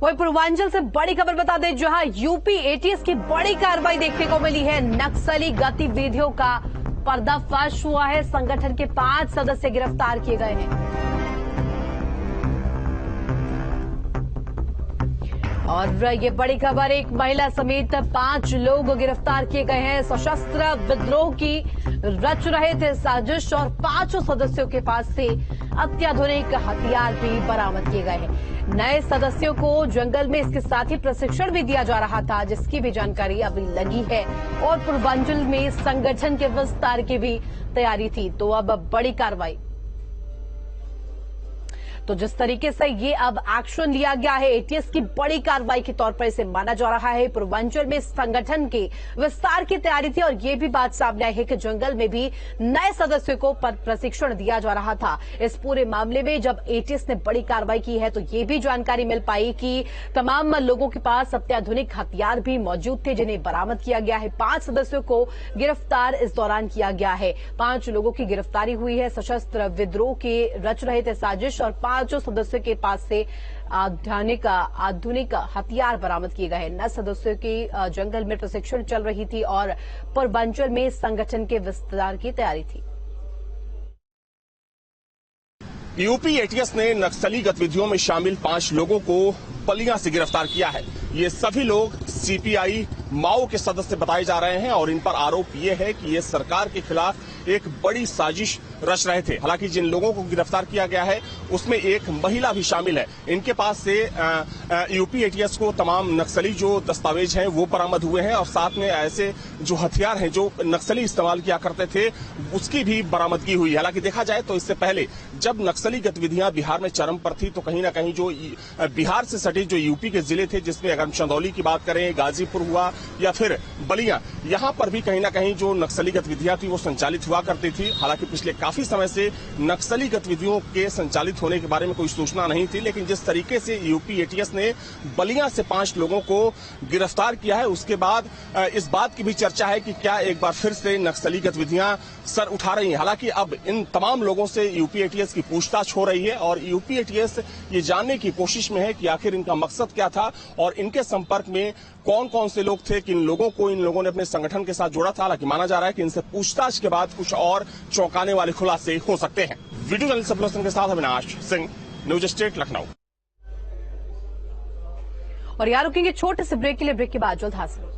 वहीं पूर्वांचल से बड़ी खबर बता दें, जहां यूपी एटीएस की बड़ी कार्रवाई देखने को मिली है। नक्सली गतिविधियों का पर्दाफाश हुआ है। संगठन के 5 सदस्य गिरफ्तार किए गए हैं। और ये बड़ी खबर, एक महिला समेत 5 लोग गिरफ्तार किए गए हैं। सशस्त्र विद्रोह की रच रहे थे साजिश और 5 सदस्यों के पास से अत्याधुनिक हथियार भी बरामद किए गए हैं। नए सदस्यों को जंगल में इसके साथ ही प्रशिक्षण भी दिया जा रहा था, जिसकी भी जानकारी अभी लगी है। और पूर्वांचल में संगठन के विस्तार की भी तैयारी थी, तो अब बड़ी कार्रवाई। तो जिस तरीके से ये अब एक्शन लिया गया है, एटीएस की बड़ी कार्रवाई के तौर पर इसे माना जा रहा है। पूर्वांचल में संगठन के विस्तार की तैयारी थी और ये भी बात सामने आई है कि जंगल में भी नए सदस्यों को प्रशिक्षण दिया जा रहा था। इस पूरे मामले में जब एटीएस ने बड़ी कार्रवाई की है, तो ये भी जानकारी मिल पाई कि तमाम लोगों के पास अत्याधुनिक हथियार भी मौजूद थे, जिन्हें बरामद किया गया है। 5 सदस्यों को गिरफ्तार इस दौरान किया गया है। 5 लोगों की गिरफ्तारी हुई है। सशस्त्र विद्रोह के रच रहे थे साजिश और 5 सदस्यों के पास से आधुनिक हथियार बरामद किए गए हैं। 9 सदस्यों की जंगल में प्रशिक्षण चल रही थी और पूर्वांचल में संगठन के विस्तार की तैयारी थी। यूपी एटीएस ने नक्सली गतिविधियों में शामिल 5 लोगों को बलिया से गिरफ्तार किया है। ये सभी लोग सीपीआई माओ के सदस्य बताए जा रहे हैं और इन पर आरोप ये है कि ये सरकार के खिलाफ एक बड़ी साजिश रच रहे थे। हालांकि जिन लोगों को गिरफ्तार किया गया है उसमें एक महिला भी शामिल है। इनके पास से यूपी एटीएस को तमाम नक्सली जो दस्तावेज हैं वो बरामद हुए हैं और साथ में ऐसे जो हथियार हैं जो नक्सली इस्तेमाल किया करते थे उसकी भी बरामदगी हुई है। हालांकि देखा जाए तो इससे पहले जब नक्सली गतिविधियां बिहार में चरम पर थी, तो कहीं ना कहीं जो बिहार से सटे जो यूपी के जिले थे, जिसमें अगर हम चंदौली की बात करें, गाजीपुर हुआ या फिर बलिया, यहां पर भी कहीं ना कहीं जो नक्सली गतिविधियां थी वो संचालित हुआ करती थी। हालांकि पिछले काफी समय से नक्सली गतिविधियों के संचालित होने के बारे में कोई सूचना नहीं थी, लेकिन जिस तरीके से यूपी एटीएस ने बलिया से 5 लोगों को गिरफ्तार किया है, उसके बाद इस बात की भी चर्चा है कि क्या एक बार फिर से नक्सली गतिविधियां सर उठा रही हैं। हालांकि अब इन तमाम लोगों से यूपी एटीएस की पूछताछ हो रही है और यूपी एटीएस ये जानने की कोशिश में है कि आखिर इनका मकसद क्या था और इनके संपर्क में कौन कौन से लोग थे, किन लोगों को इन लोगों ने अपने संगठन के साथ जोड़ा था। हालांकि माना जा रहा है कि इनसे पूछताछ के बाद कुछ और चौंकाने वाले खुलासे हो सकते हैं। वीडियो जर्नलिस्ट सफल के साथ अविनाश सिंह, न्यूज स्टेट, लखनऊ। और यार रुकेंगे छोटे से ब्रेक के लिए, ब्रेक के बाद जल्द हाजिर होते हैं।